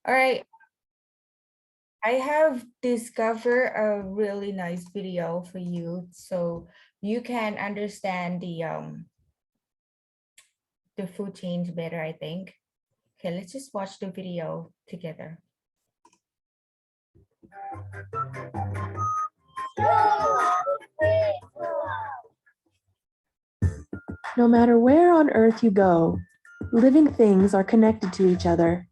All right, I have discovered a really nice video for you so you can understand the food chains better, I think. Okay, let's just watch the video together. No matter where on Earth you go, living things are connected to each other.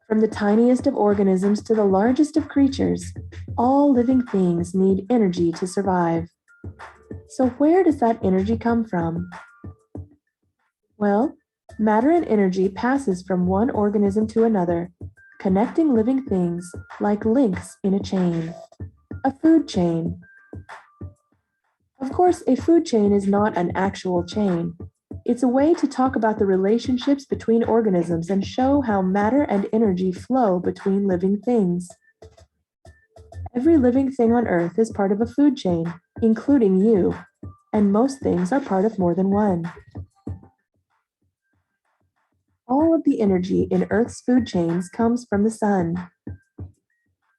From the tiniest of organisms to the largest of creatures, all living things need energy to survive. So where does that energy come from? Well, matter and energy passes from one organism to another, connecting living things like links in a chain. A food chain. Of course, a food chain is not an actual chain. It's a way to talk about the relationships between organisms and show how matter and energy flow between living things. Every living thing on Earth is part of a food chain, including you, and most things are part of more than one. All of the energy in Earth's food chains comes from the sun.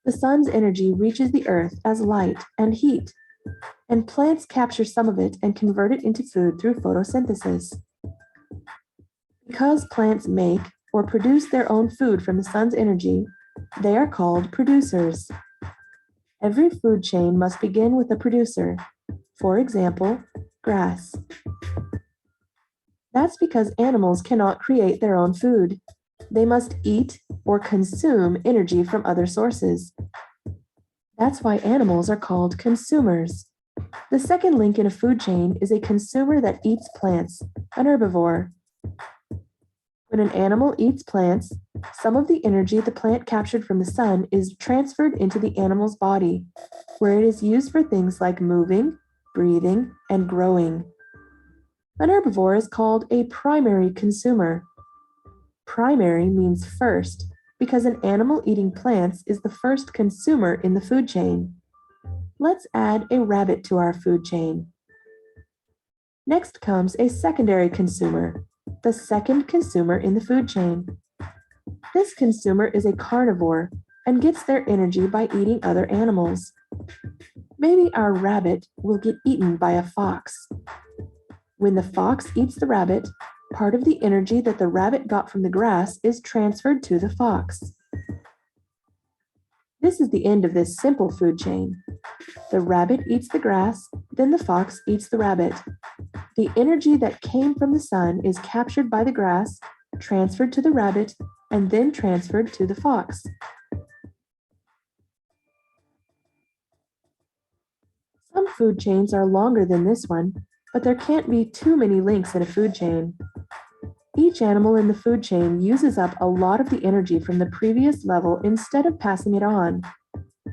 The sun's energy reaches the Earth as light and heat, and plants capture some of it and convert it into food through photosynthesis. Because plants make or produce their own food from the sun's energy, they are called producers. Every food chain must begin with a producer. For example, grass. That's because animals cannot create their own food. They must eat or consume energy from other sources. That's why animals are called consumers. The second link in a food chain is a consumer that eats plants, an herbivore. When an animal eats plants, some of the energy the plant captured from the sun is transferred into the animal's body, where it is used for things like moving, breathing, and growing. An herbivore is called a primary consumer. Primary means first, because an animal eating plants is the first consumer in the food chain. Let's add a rabbit to our food chain. Next comes a secondary consumer, the second consumer in the food chain. This consumer is a carnivore and gets their energy by eating other animals. Maybe our rabbit will get eaten by a fox. When the fox eats the rabbit, part of the energy that the rabbit got from the grass is transferred to the fox. This is the end of this simple food chain. The rabbit eats the grass, then the fox eats the rabbit. The energy that came from the sun is captured by the grass, transferred to the rabbit, and then transferred to the fox. Some food chains are longer than this one, but there can't be too many links in a food chain. Each animal in the food chain uses up a lot of the energy from the previous level instead of passing it on,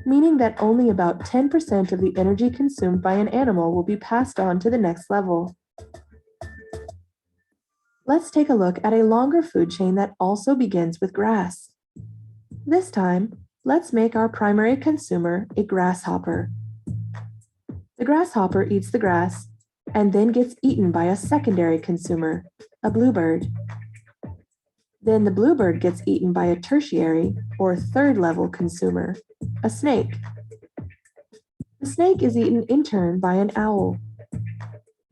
meaning that only about 10% of the energy consumed by an animal will be passed on to the next level. Let's take a look at a longer food chain that also begins with grass. This time, let's make our primary consumer a grasshopper. The grasshopper eats the grass and then gets eaten by a secondary consumer, a bluebird. Then the bluebird gets eaten by a tertiary or third level consumer, a snake. The snake is eaten in turn by an owl.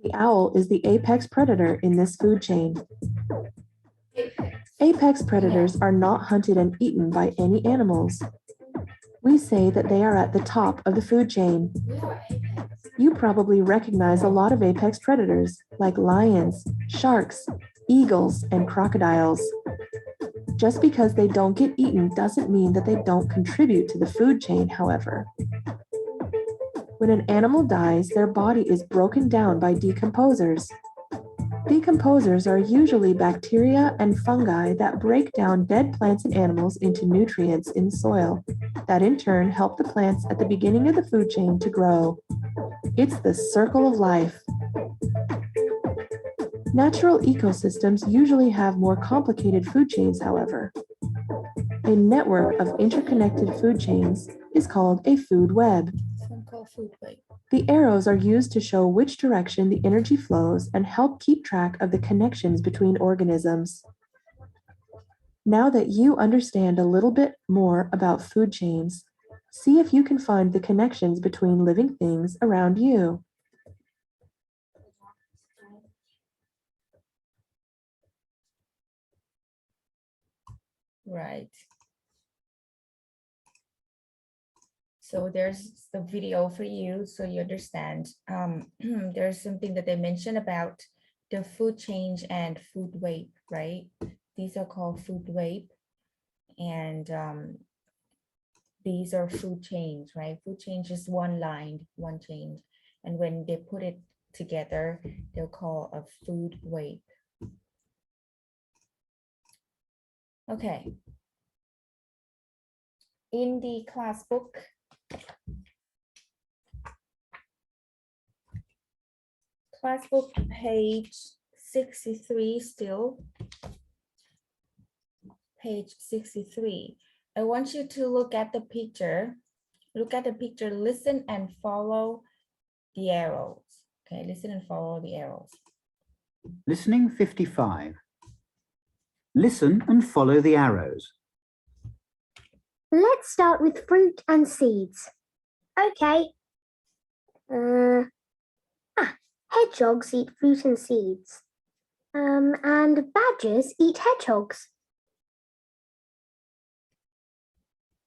The owl is the apex predator in this food chain. Apex predators are not hunted and eaten by any animals. We say that they are at the top of the food chain. You probably recognize a lot of apex predators like lions, sharks, eagles, and crocodiles. Just because they don't get eaten doesn't mean that they don't contribute to the food chain, however. When an animal dies, their body is broken down by decomposers. Decomposers are usually bacteria and fungi that break down dead plants and animals into nutrients in soil, that in turn help the plants at the beginning of the food chain to grow. It's the circle of life. Natural ecosystems usually have more complicated food chains, however. A network of interconnected food chains is called a food web. The arrows are used to show which direction the energy flows and help keep track of the connections between organisms. Now that you understand a little bit more about food chains, see if you can find the connections between living things around you. Right. So there's the video for you so you understand. There's something that they mentioned about the food change and food web, right? These are called food web, and these are food chains, right? Food change is one line, one change. And when they put it together, they'll call a food web. Okay. In the class book, page 63 still. Page 63. I want you to look at the picture. Look at the picture, listen and follow the arrows. Okay, listen and follow the arrows. Listening 55. Listen and follow the arrows. Let's start with fruit and seeds. Okay. Hedgehogs eat fruit and seeds. And badgers eat hedgehogs.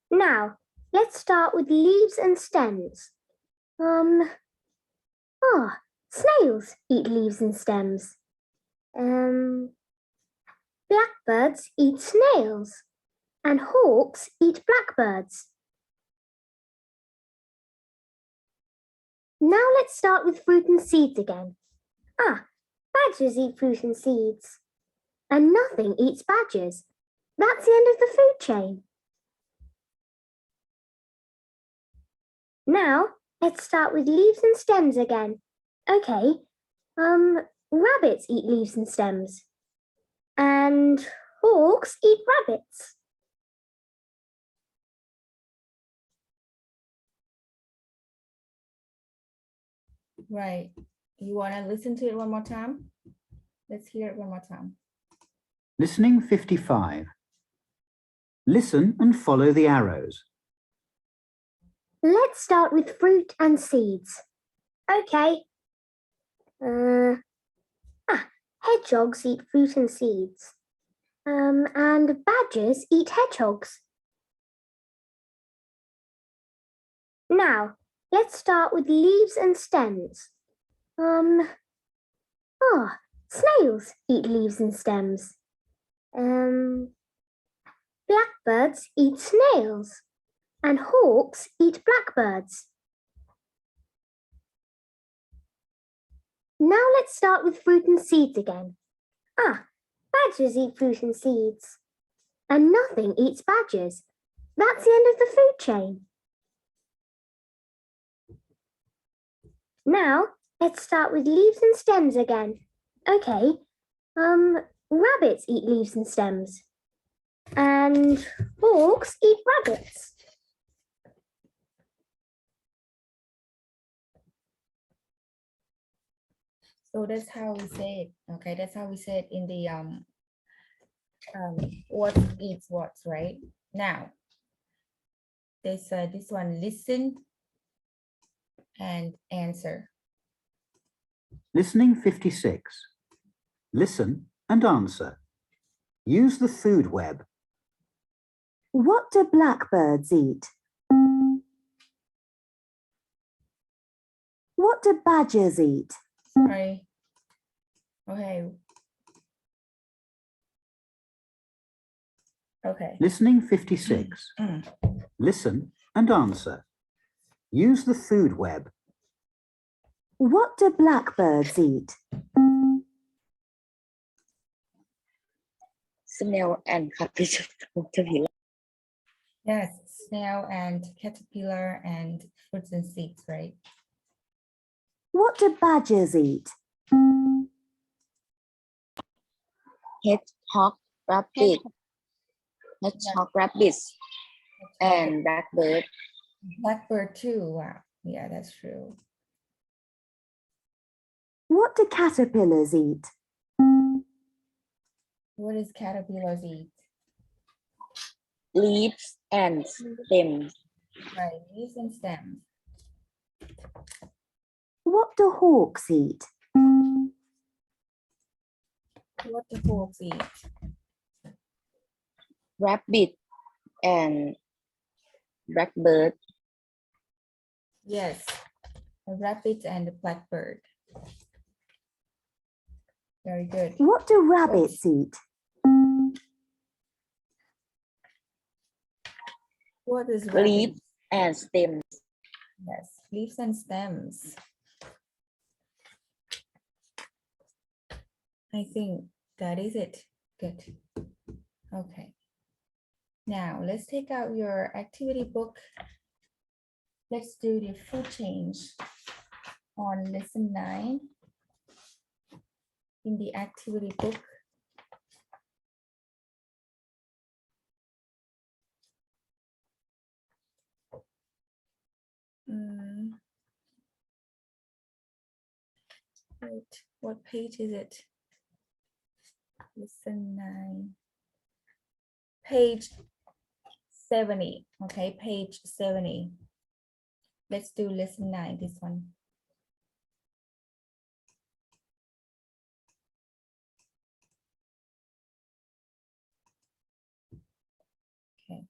Now, let's start with leaves and stems. Snails eat leaves and stems. Blackbirds eat snails. And hawks eat blackbirds. Now let's start with fruit and seeds again. Badgers eat fruit and seeds. And nothing eats badgers. That's the end of the food chain. Now, let's start with leaves and stems again. Okay, rabbits eat leaves and stems. And hawks eat rabbits. Right. You want to listen to it one more time? Let's hear it one more time. Listening 55. Listen and follow the arrows. Let's start with fruit and seeds. Okay. Hedgehogs eat fruit and seeds. And badgers eat hedgehogs. Now, let's start with leaves and stems. Snails eat leaves and stems. Blackbirds eat snails. And hawks eat blackbirds. Now let's start with fruit and seeds again. Badgers eat fruit and seeds. And nothing eats badgers. That's the end of the food chain. Now, let's start with leaves and stems again. Okay, rabbits eat leaves and stems. And hawks eat rabbits. So that's how we say it. Okay, that's how we say it in the what eats what, right? Now, this one, listen and answer. Listening 56. Listen and answer. Use the food web. What do blackbirds eat? What do badgers eat? Sorry. Okay. Okay. Listening 56. Listen and answer. Use the food web. What do blackbirds eat? Snail and caterpillar. Yes, snail and caterpillar and fruits and seeds, right? What do badgers eat? Hedgehog, rabbit, hedgehog, rabbits, and blackbird. Blackbird too. Wow. Yeah, that's true. What do caterpillars eat? What does caterpillars eat? leaves and stems. Right, leaves and stems. What do hawks eat? What do hawks eat? Rabbit and blackbird. Yes, a rabbit and a blackbird. Very good. What do rabbits eat? What is Leaves rabbit? and stems. Yes, leaves and stems. I think that is it. Good. Okay. Now let's take out your activity book. Let's do the food change on lesson 9 in the activity book. Wait, what page is it? Lesson 9. Page 70. Okay, page 70. Let's do lesson 9, this one. Okay.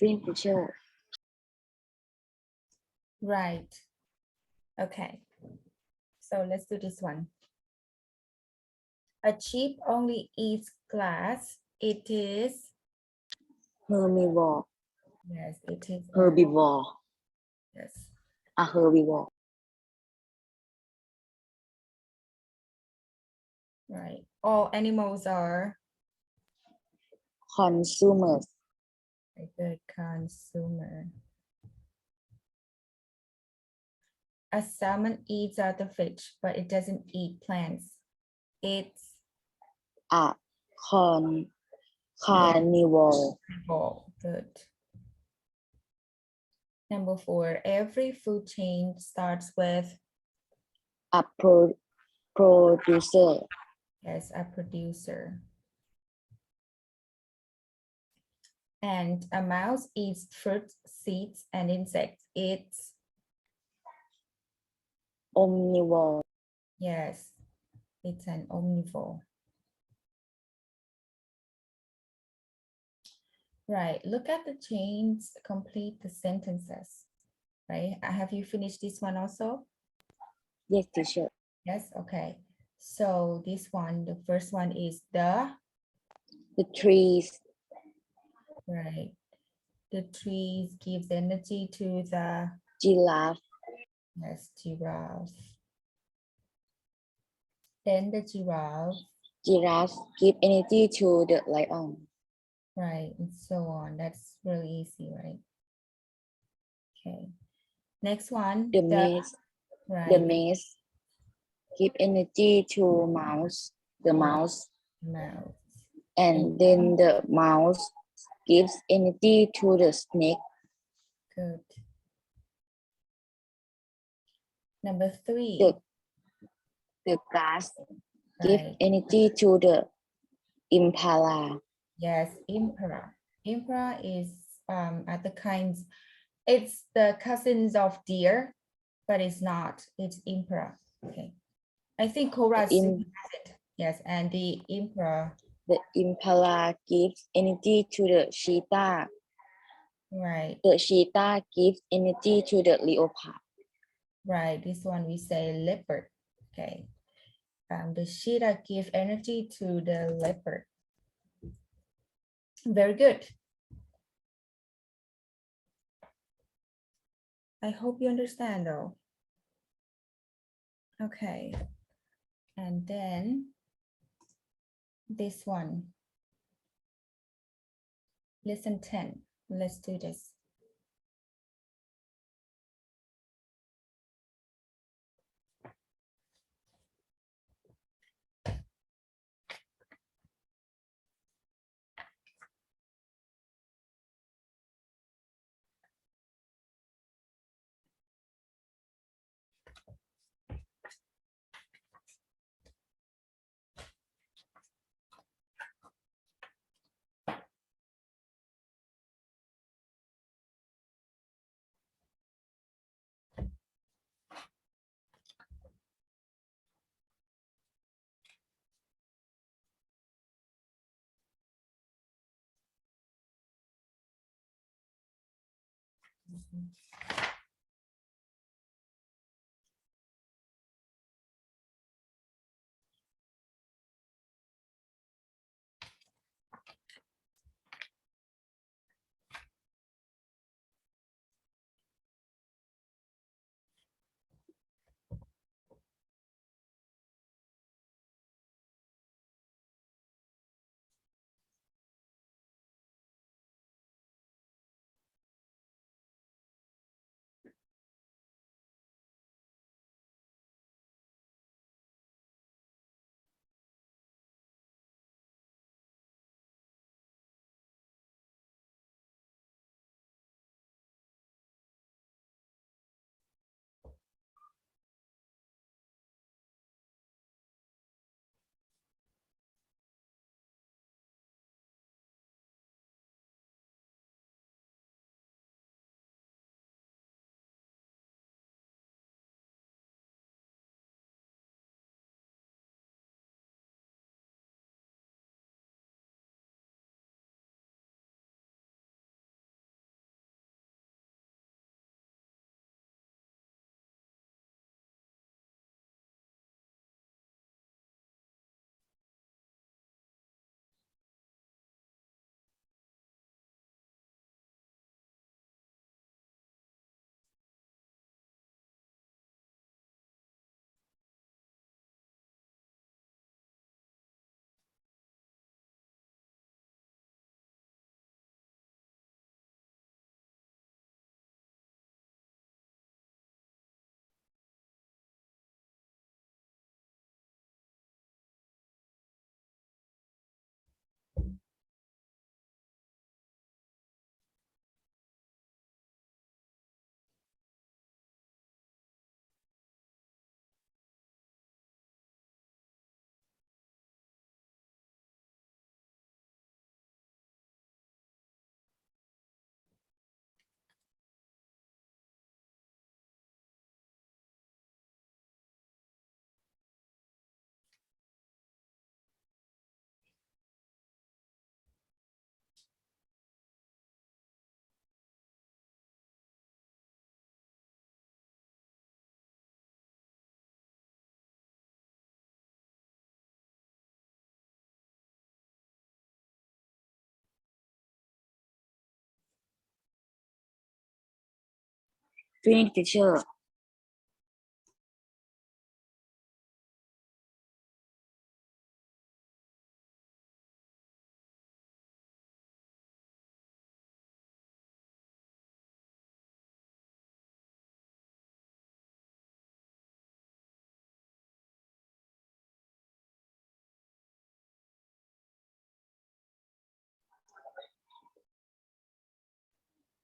Green teacher. Right. Okay. So let's do this one. A sheep only eats grass. It is, Herbivore. yes, it is. Herbivore. Yes. A herbivore. Right. All animals are Consumers. a good consumer. A salmon eats other fish, but it doesn't eat plants. It's A carnivore. all good. Number 4, every food chain starts with, A producer. yes, a producer. And a mouse eats fruit, seeds, and insects. It's, Omnivore. yes, it's an omnivore. Right, look at the chains, complete the sentences, right? Have you finished this one also? Yes, teacher. Yes, okay. So this one, the first one is the, The trees. right? The trees gives energy to the, Giraffe. yes, giraffe. Then the giraffe, Giraffes give energy to the lion. right, and so on. That's really easy, right? Okay. Next one, The the, maze. The right, maze give energy to mouse. The mouse. mouse. And then the mouse gives energy to the snake. Good. Number 3, The grass give right? energy to the impala. Yes, impera. Impera is at the kinds, it's the cousins of deer, but it's not. It's impera. Okay. I think Cora im- has it. Yes, and the impera, The impala gives energy to the cheetah. right, The cheetah gives energy to the leopard. right. This one we say leopard. Okay. The cheetah give energy to the leopard. Very good. I hope you understand though. Okay. And then this one. Lesson 10. Let's do this. Finish, teacher.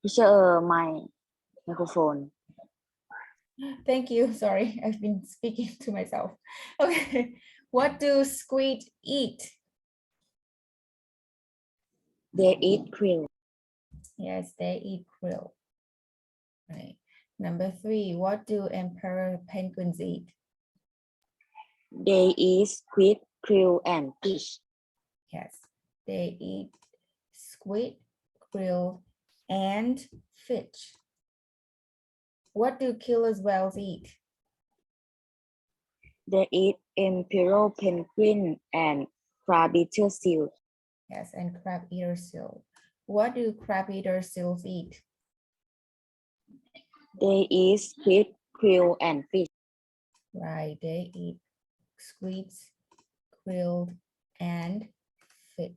Teacher, my microphone. Thank you. Sorry, I've been speaking to myself. Okay. What do squid eat? They eat krill. Yes, they eat krill. Right. Number 3, what do emperor penguins eat? They eat squid, krill, and fish. Yes, they eat squid, krill, and fish. What do killer whales eat? They eat emperor penguin and crab-eater seal. Yes, and crab eater seal. What do crab eater seals eat? They eat squid, krill, and fish. Right, they eat squids, krill, and fish.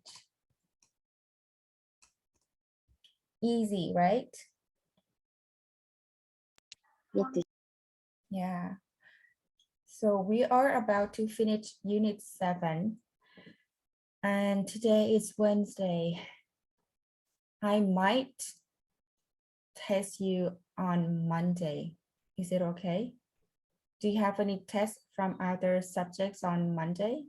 Easy, right? Yes, teacher. Yeah. So we are about to finish unit 7. And today is Wednesday. I might test you on Monday. Is it okay? Do you have any tests from other subjects on Monday?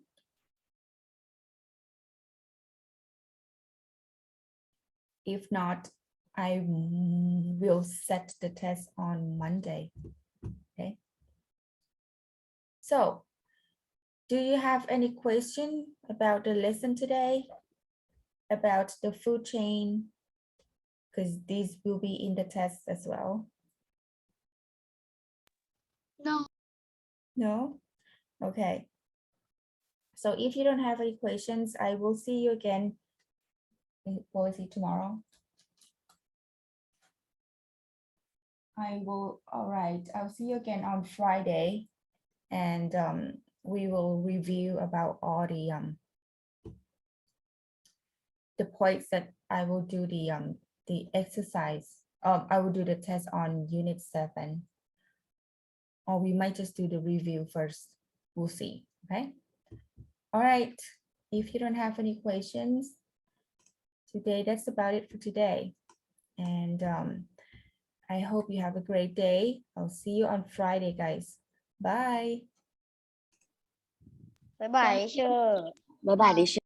If not, I will set the test on Monday. Okay. So, do you have any question about the lesson today? About the food chain? Because these will be in the test as well. No. No? Okay. So if you don't have any questions, I will see you again. Will I see tomorrow? All right, I'll see you again on Friday. And we will review about all the points that I will do the exercise. I will do the test on unit 7. Or we might just do the review first. We'll see, okay? All right, if you don't have any questions today, that's about it for today. And I hope you have a great day. I'll see you on Friday, guys. Bye. Bye bye, teacher. Bye bye, teacher.